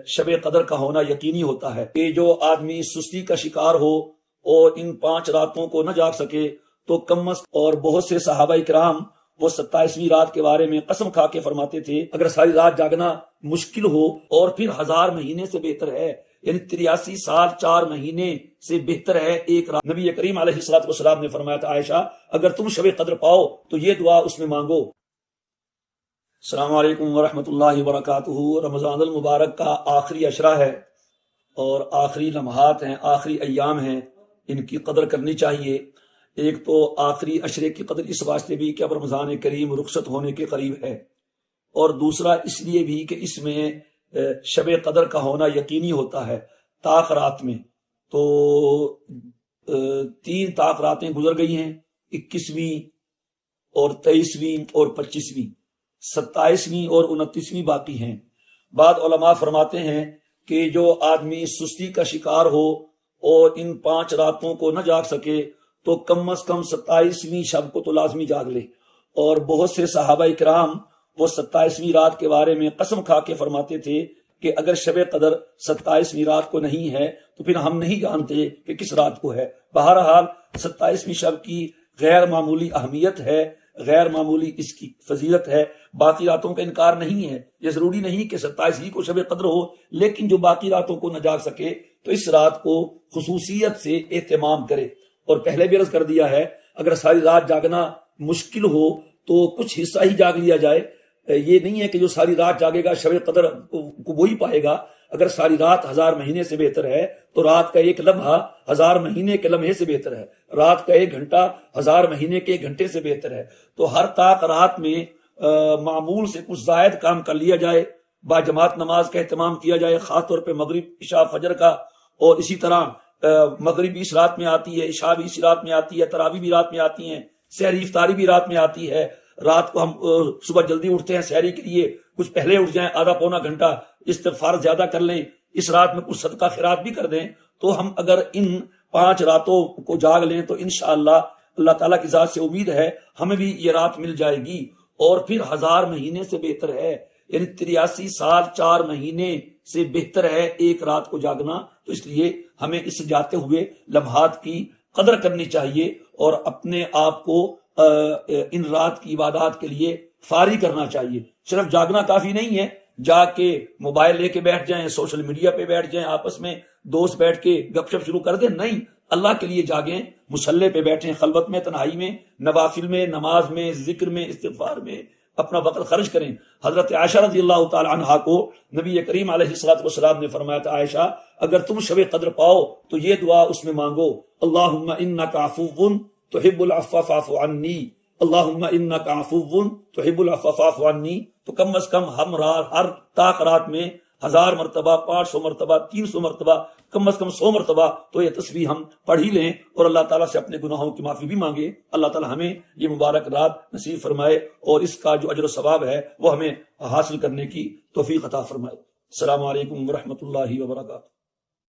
شب قدر کا ہونا یقینی ہوتا ہے کہ جو آدمی سستی کا شکار ہو اور ان 5 راتوں کو نہ جاگ سکے تو کم از کم، اور بہت سے صحابہ کرام وہ 27ویں رات کے بارے میں قسم کھا کے فرماتے تھے اگر ساری رات جاگنا مشکل ہو اور پھر 1000 مہینے سے بہتر ہے، یعنی 83 سال 4 مہینے سے بہتر ہے ایک رات۔ نبی کریم علیہ الصلوۃ والسلام نے فرمایا تھا عائشہ اگر تم شب قدر پاؤ تو یہ دعا اس میں مانگو۔ السلام علیکم ورحمۃ اللہ وبرکاتہ۔ رمضان المبارک کا آخری عشرہ ہے اور آخری لمحات ہیں، آخری ایام ہیں، ان کی قدر کرنی چاہیے۔ ایک تو آخری عشرے کی قدر اس واسطے بھی کہ اب رمضان کریم رخصت ہونے کے قریب ہے، اور دوسرا اس لیے بھی کہ اس میں شب قدر کا ہونا یقینی ہوتا ہے۔ طاق رات میں تو 3 طاق راتیں گزر گئی ہیں، 21ویں اور 23ویں اور 25ویں، 27ویں اور 29ویں باقی ہیں۔ بعض علماء فرماتے ہیں کہ جو آدمی سستی کا شکار ہو اور ان 5 راتوں کو نہ جاگ سکے تو کم از کم 27ویں شب کو تو لازمی جاگ لے، اور بہت سے صحابہ کرام وہ 27ویں رات کے بارے میں قسم کھا کے فرماتے تھے کہ اگر شب قدر 27ویں رات کو نہیں ہے تو پھر ہم نہیں جانتے کہ کس رات کو ہے۔ بہرحال 27ویں شب کی غیر معمولی اہمیت ہے، غیر معمولی اس کی فضیلت ہے۔ باقی راتوں کا انکار نہیں ہے، یہ ضروری نہیں کہ 27ویں کو شب قدر ہو، لیکن جو باقی راتوں کو نہ جاگ سکے تو اس رات کو خصوصیت سے اہتمام کرے۔ اور پہلے بھی عرض کر دیا ہے اگر ساری رات جاگنا مشکل ہو تو کچھ حصہ ہی جاگ لیا جائے۔ یہ نہیں ہے کہ جو ساری رات جاگے گا شب قدر کو وہی پائے گا۔ اگر ساری رات 1000 مہینے سے بہتر ہے تو رات کا ایک لمحہ 1000 مہینے کے لمحے سے بہتر ہے، رات کا 1 گھنٹہ 1000 مہینے کے 1 گھنٹے سے بہتر ہے۔ تو ہر طاق رات میں معمول سے کچھ زائد کام کر لیا جائے، با جماعت نماز کا اہتمام کیا جائے، خاص طور پہ مغرب عشاء فجر کا، اور اسی طرح مغرب بھی اس رات میں آتی ہے، عشاء بھی اس رات میں آتی ہے، تراویح بھی رات میں آتی ہیں، سحری افطاری بھی رات میں آتی ہے۔ رات کو ہم صبح جلدی اٹھتے ہیں سحری کے لیے، کچھ پہلے اٹھ جائیں، آدھا پونا گھنٹہ استغفار زیادہ کر لیں، اس رات میں کچھ صدقہ خیرات بھی کر دیں، تو ہم اگر ان 5 راتوں کو جاگ لیں تو انشاءاللہ اللہ تعالیٰ کی ذات سے امید ہے ہمیں بھی یہ رات مل جائے گی، اور پھر 1000 مہینے سے بہتر ہے، یعنی 83 سال 4 مہینے سے بہتر ہے ایک رات کو جاگنا۔ تو اس لیے ہمیں اس جاتے ہوئے لمحات کی قدر کرنی چاہیے اور اپنے آپ کو ان رات کی عبادات کے لیے فارغ کرنا چاہیے۔ صرف جاگنا کافی نہیں ہے، جاگ کے موبائل لے کے بیٹھ جائیں، سوشل میڈیا پہ بیٹھ جائیں، آپس میں دوست بیٹھ کے گپ شپ شروع کر دیں، نہیں، اللہ کے لیے جاگیں، مصلی پہ بیٹھیں، خلوت میں، تنہائی میں، نوافل میں، نماز میں، ذکر میں، استغفار میں اپنا وقت خرچ کریں۔ حضرت عائشہ رضی اللہ تعالی عنہا کو نبی کریم علیہ الصلوۃ والسلام نے فرمایا تھا عائشہ اگر تم شب قدر پاؤ تو یہ دعا اس میں مانگو، اللہم انک عفو تحب العفو فاعف عنی، اللہم انک عفو تحب العفو فاعف عنی۔ تو کم از کم ہم ہر طاق رات میں 1000 مرتبہ، 500 مرتبہ، 300 مرتبہ، کم از کم 100 مرتبہ تو یہ تسبیح ہم پڑھ ہی لیں، اور اللہ تعالیٰ سے اپنے گناہوں کی معافی بھی مانگے۔ اللہ تعالیٰ ہمیں یہ مبارک رات نصیب فرمائے اور اس کا جو اجر و ثواب ہے وہ ہمیں حاصل کرنے کی توفیق عطا فرمائے۔ السلام علیکم ورحمۃ اللہ وبرکاتہ۔